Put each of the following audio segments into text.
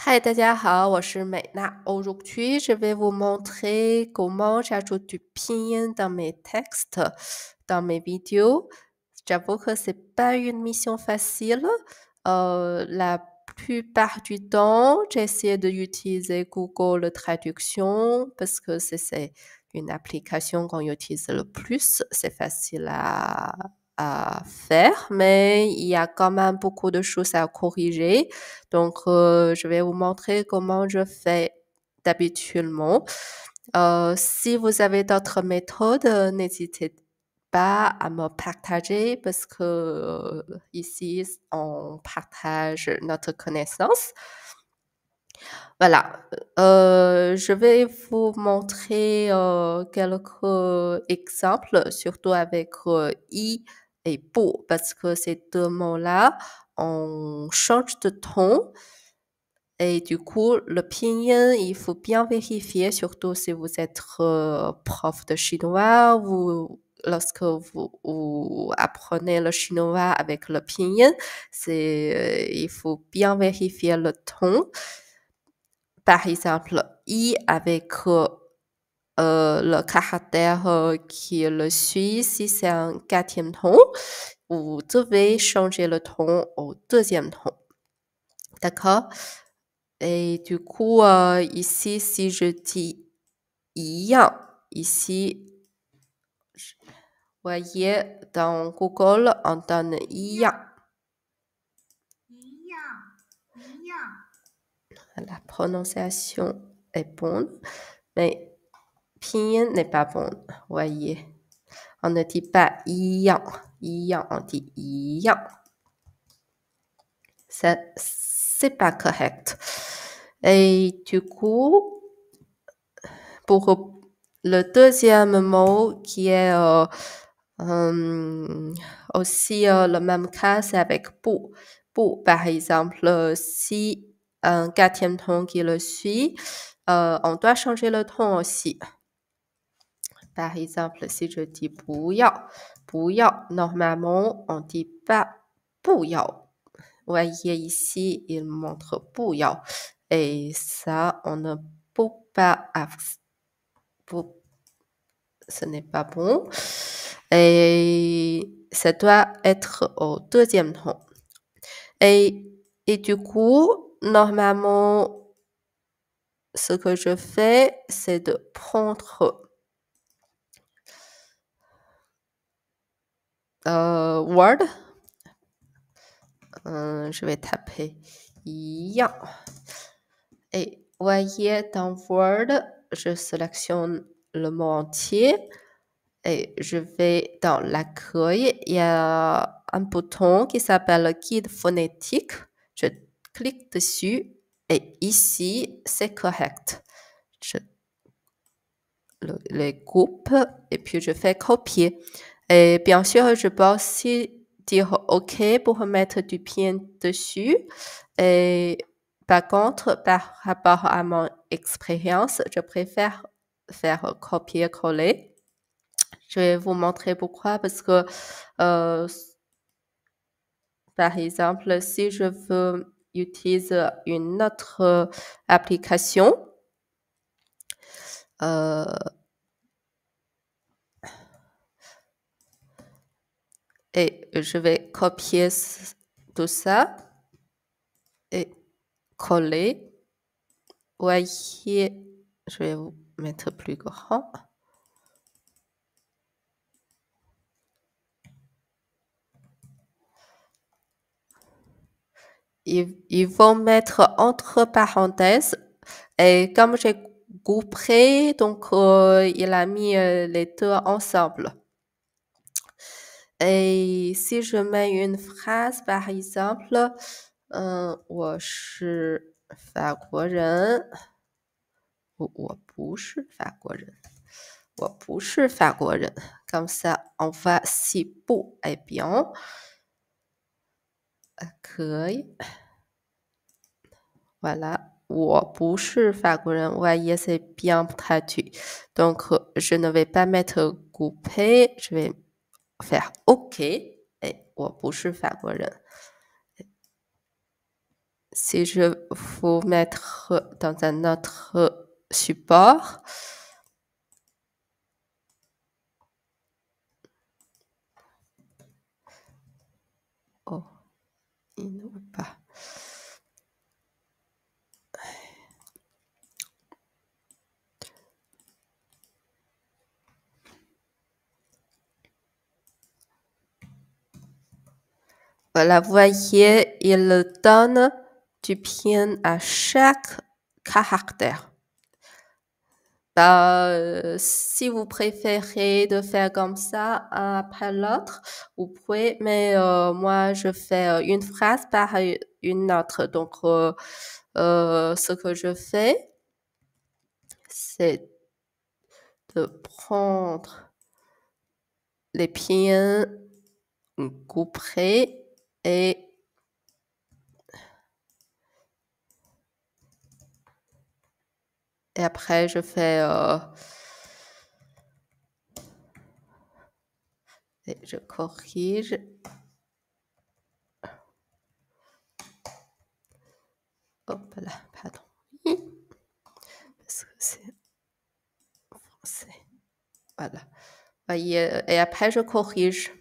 嗨，大家好，我是美娜。Aujourd'hui, je vais vous montrer comment j'ajoute du pinyin dans mes textes, dans mes vidéos. J'avoue que c'est pas une mission facile. La plupart du temps, j'essaie d'utiliser Google Traduction parce que c'est une application qu'on utilise le plus. C'est facile à faire, mais il y a quand même beaucoup de choses à corriger. Donc, je vais vous montrer comment je fais d'habituellement. Si vous avez d'autres méthodes, n'hésitez pas à me partager parce que ici, on partage notre connaissance. Voilà, je vais vous montrer quelques exemples, surtout avec i et bu, parce que ces deux mots-là, on change de ton. Et du coup, le pinyin, il faut bien vérifier, surtout si vous êtes prof de chinois ou lorsque vous apprenez le chinois avec le pinyin, il faut bien vérifier le ton. Par exemple, i avec le caractère qui le suit, si c'est un quatrième ton, vous devez changer le ton au deuxième ton. D'accord? Et du coup, ici, si je dis yang, ici, voyez, dans Google, on donne yang. La prononciation est bonne, mais pinyin n'est pas bonne, voyez. On ne dit pas yang, on dit yang. C'est pas correct. Et du coup, pour le deuxième mot qui est aussi le même cas, c'est avec bu. Bu, par exemple, si un quatrième ton qui le suit, on doit changer le ton aussi. Par exemple, si je dis 不要, normalement, on dit pas 不要. Voyez ici, il montre 不要. Et ça, on ne peut pas, ce n'est pas bon. Et ça doit être au deuxième ton. Et du coup, normalement, ce que je fais, c'est de prendre Word. Je vais taper yang. Et voyez, dans Word, je sélectionne le mot entier et je vais dans l'accueil. Il y a un bouton qui s'appelle guide phonétique. Je clique dessus et ici, c'est correct. Je les coupe et puis je fais copier. Et bien sûr, je peux aussi dire OK pour mettre du pinyin dessus. Et par contre, par rapport à mon expérience, je préfère faire copier-coller. Je vais vous montrer pourquoi, parce que, par exemple, si je veux utiliser une autre application, et je vais copier tout ça et coller. Voyez, je vais vous mettre plus grand. Ils vont mettre entre parenthèses et comme j'ai coupé, donc il a mis les deux ensemble. Et si je mets une phrase, par exemple, 我是法国人，我不是法国人，我不是法国人。Comme ça, on va si bu est bien. 可以。Voilà. 我不是法国人. Voyez, c'est bien traduit. Donc, je ne vais pas mettre coupé. Je vais faire OK. Et 我不是法国人. si je vous mettre dans un autre support. Oh, il ne veut pas. Voilà, vous voyez, il donne du pinyin à chaque caractère. Si vous préférez de faire comme ça, un après l'autre, vous pouvez, mais moi, je fais une phrase par une autre. Donc, ce que je fais, c'est de prendre les pinyins couperés et après, je fais... et je corrige. Hop là, pardon. Parce que c'est français. Voilà. Voyez, et après, je corrige.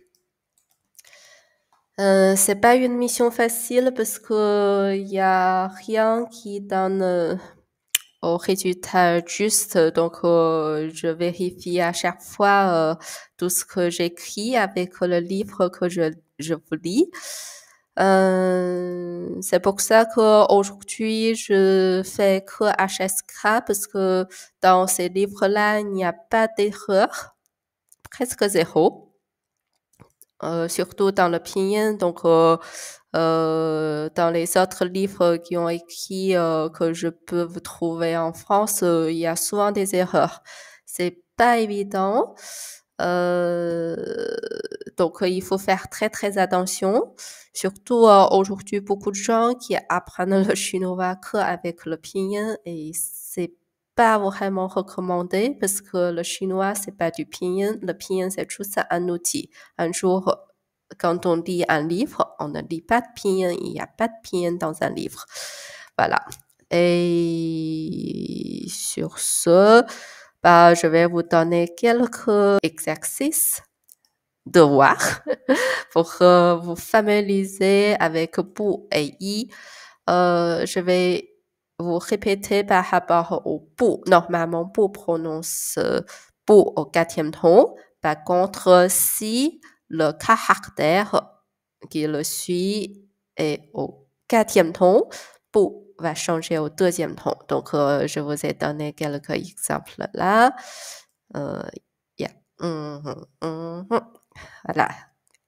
C'est pas une mission facile parce que il y a rien qui donne au résultat juste. Donc, je vérifie à chaque fois tout ce que j'écris avec le livre que je vous lis. C'est pour ça qu'aujourd'hui, je fais que HSK parce que dans ces livres-là, il n'y a pas d'erreur, presque zéro. Surtout dans le pinyin. Donc, dans les autres livres qui ont écrit que je peux vous trouver en France, il y a souvent des erreurs. C'est pas évident. Donc, il faut faire très, très attention. Surtout aujourd'hui, beaucoup de gens qui apprennent le chinois qu'avec le pinyin et c'est pas vraiment recommandé parce que le chinois, c'est pas du pinyin. Le pinyin, c'est juste un outil. Un jour, quand on lit un livre, on ne lit pas de pinyin. Il n'y a pas de pinyin dans un livre. Voilà. Et sur ce, je vais vous donner quelques exercices, devoirs, pour vous familiariser avec bu et yi. Je vais vous répéter par rapport au bu. Normalement, bu prononce bu au 4e ton. Par contre, si le caractère qui le suit est au 4e ton, bu va changer au 2e ton. Donc, je vous ai donné quelques exemples là. Yeah. Voilà.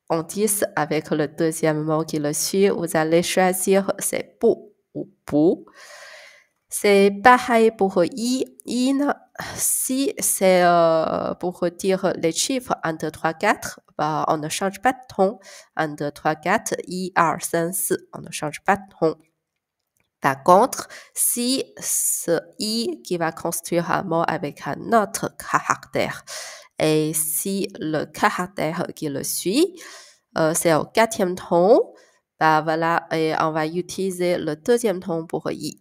En 10, avec le 2e mot qui le suit, vous allez choisir c'est bu ou bu. C'est pareil pour i. I, si c'est pour dire les chiffres 1, 2, 3, 4, on ne change pas de ton. 1, 2, 3, 4, 1, 2, 3, 4, on ne change pas de ton. Par contre, si ce i qui va construire un mot avec un autre caractère, et si le caractère qui le suit, c'est au 4e ton, voilà, et on va utiliser le 2e ton pour i,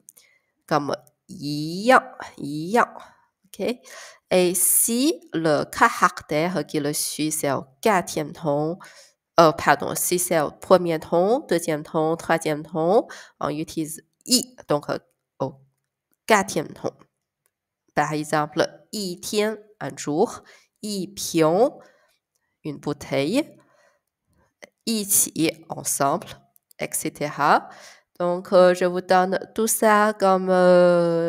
comme yi, ok? Et si le caractère qui le suit, c'est au 4e ton, si c'est au 1er ton, 2e ton, 3e ton, on utilise i, donc au 4e ton. Par exemple, 一天, un jour, 一瓶, une bouteille, 一起, ensemble, etc. Donc, je vous donne tout ça comme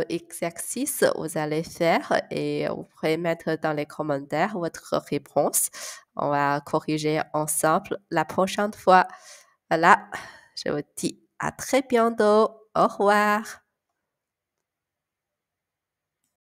exercice, vous allez faire et vous pourrez mettre dans les commentaires votre réponse. On va corriger ensemble la prochaine fois. Voilà, je vous dis à très bientôt. Au revoir.